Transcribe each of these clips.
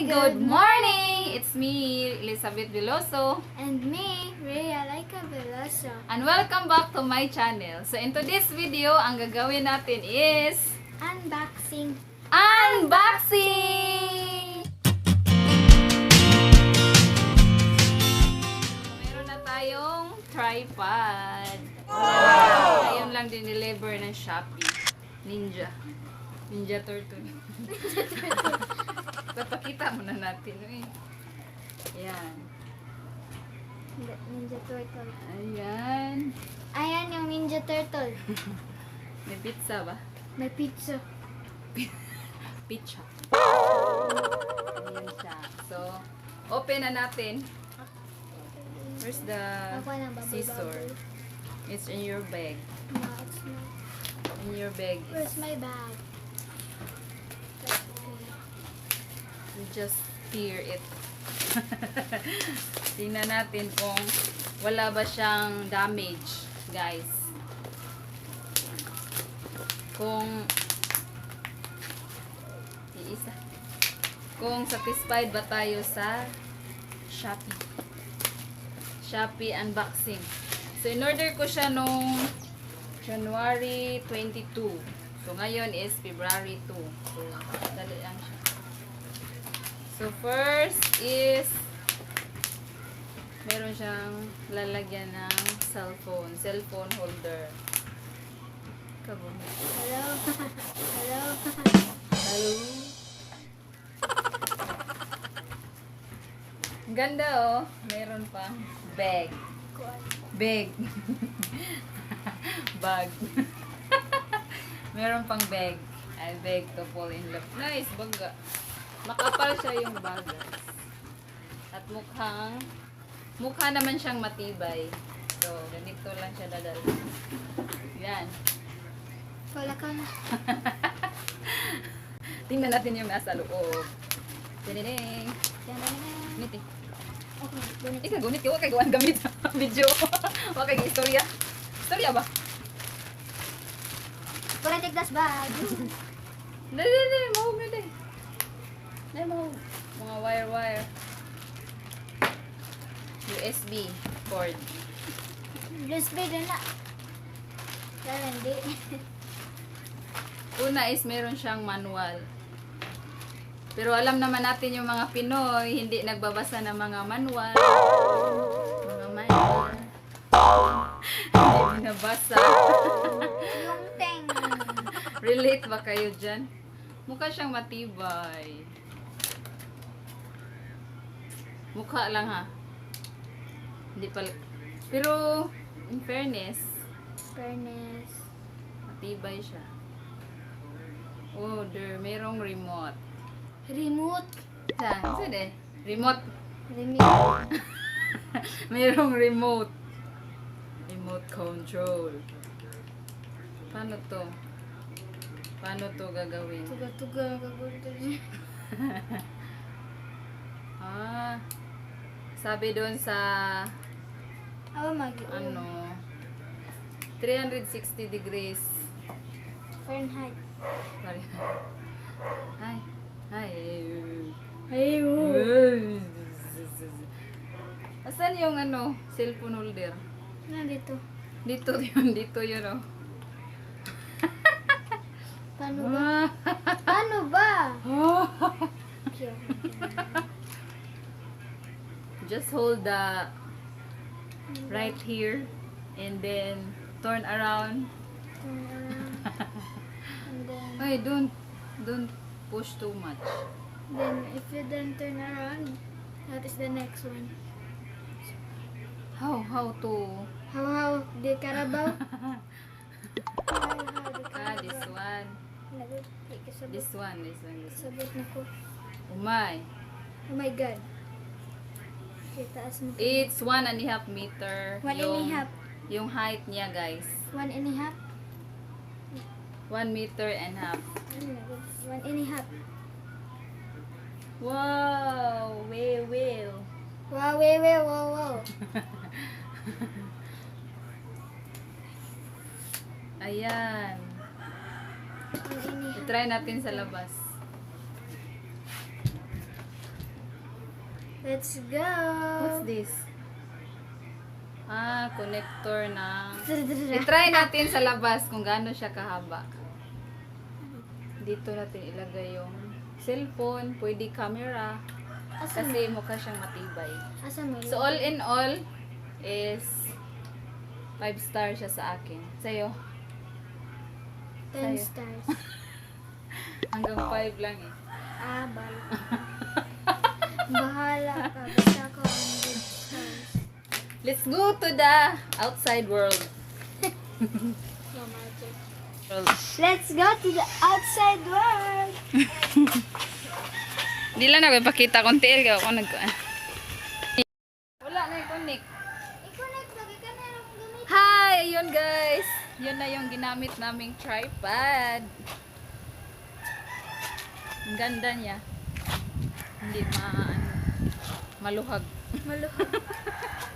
Good morning! It's me, Elizabeth Veloso. And me, Rhea, Lyka, Veloso. And welcome back to my channel. So in today's video, ang gagawin natin is Unboxing. unboxing! Meron na tayong tripod. Ngayon lang din-deliver ng Shoppee. Ninja Turtle. Papakita muna natin. Ayan. Ninja Turtle. Ayan. Ayan yung Ninja Turtle. May pizza ba? May pizza. Pizza. Ayan siya. So, open na natin. Where's the Ako ng bubble scissor? bubble. It's in your bag. No, it's not. In your bag. Where's my bag? You just tear it. Tingnan natin kung wala ba siyang damage, guys. Kung satisfied ba tayo sa Shoppee unboxing. So in order ko siya nung January 22. So ngayon is February 2. So dali lang siya. So first is meron siyang lalagyan ng cellphone holder. Kabog. Hello. Hello. Hello. Ang ganda oh. Meron pang bag. Bag. Bag. Meron pang bag. I beg to fall in love. Nice, baga. Makapal siya yung bagas. At mukha naman siyang matibay. So, ganito lang siya dadal. Yan. Wala ka na. Tingnan natin yung nasa loob. Dinining. Gunit eh. Okay, ganito. Ikaw gunit ka. Huwag kay gawan gamit sa video. Huwag kay istorya. Istorya ba? Wala take das bag. Dali. Mahog na din. Mga wire. USB cord. USB din na. Kaya hindi. Una is meron siyang manual. Pero alam naman natin yung mga Pinoy, hindi nagbabasa ng mga manual. Hindi binabasa. Yung teng. Relate ba kayo dyan? Mukha siyang matibay. Mukha lang ha. Hindi pala. Pero, in fairness, matibay siya. Oh, there, merong remote. Remote. Saan? Saan eh? Remote. Remote. Merong remote. Remote control. Paano to? Paano to gagawin? Tuga-tuga. Sabi doon sa ano 360 degrees Fahrenheit. Ay. Asan yung cellphone holder? Nandito. Dito yun oh. Paano ba? Paano ba? Just hold the right here and then turn around. And then, Ay, don't push too much. if you then turn around, that is the next one. How to How the Carabao? this one. This one. Sabot na ko. Oh my. Oh my God. Taas mo. It's 1.5 meter. 1.5. Yung height niya, guys. 1.5. 1.5 meters. 1.5. Wow! Wow. Ayan. 1.5. I-try natin sa labas. Let's go! What's this? Connector ng... I-try natin sa labas kung gaano siya kahaba. Dito natin ilagay yung cellphone, pwede camera, kasi mukha siyang matibay. So all in all is 5 star siya sa akin. Sa'yo? 10 stars. Hanggang 5 lang eh. Bahala ka. Basta ako 100 stars. Let's go to the outside world. Let's go to the outside world. Di lang ako ipakita kung tiil ka ako wala na i-connect. I-connect lagi ka na lang gamit. Hi! Ayun guys. Yun na yung ginamit naming tripod. Ang ganda niya. Hindi maluhag. Maluhag.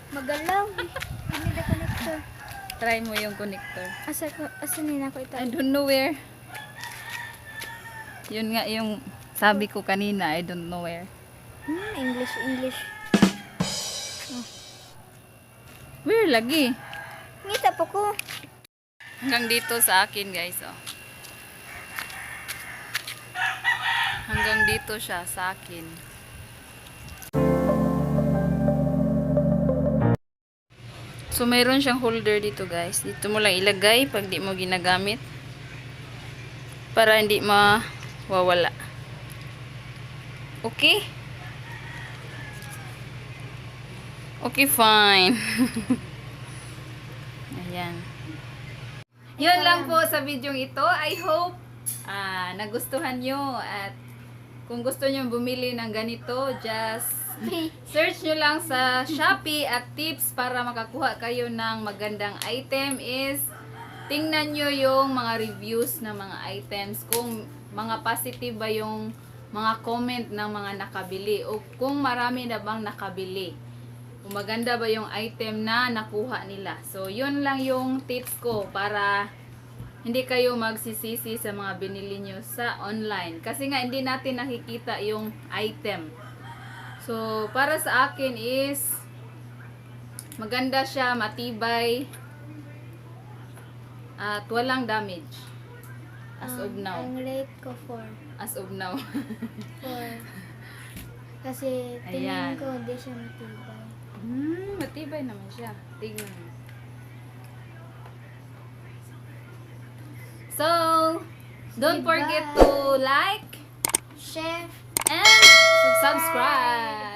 Magalaw. Hindi na connector. Try mo yung connector. Asa nila ko ito? I don't know where. Yun nga yung sabi ko kanina, I don't know where. English. Where lagi? Ngita po ko. Hanggang dito sa akin guys, oh. Hanggang dito siya sa akin. So mayroon siyang holder dito guys. Dito mo lang ilagay pag di mo ginagamit. Para hindi mawawala. Okay? Okay, fine. Ayan. Yun lang po sa video ito. I hope nagustuhan nyo. At kung gusto nyo bumili ng ganito, just search nyo lang sa Shoppee at tips para makakuha kayo ng magandang item is tingnan nyo yung mga reviews ng mga items. Kung mga positive ba yung mga comment ng mga nakabili o kung marami na bang nakabili. Kung maganda ba yung item na nakuha nila. So, yun lang yung tips ko para hindi kayo magsisisi sa mga binili nyo sa online. Kasi nga, hindi natin nakikita yung item. So, para sa akin is maganda siya, matibay, at walang damage. As of now. Ang rate ko 4. As of now. 4. Kasi tingin ko hindi siya matibay. Matibay naman siya. Tignan mo. So, don't forget to like, Share and subscribe.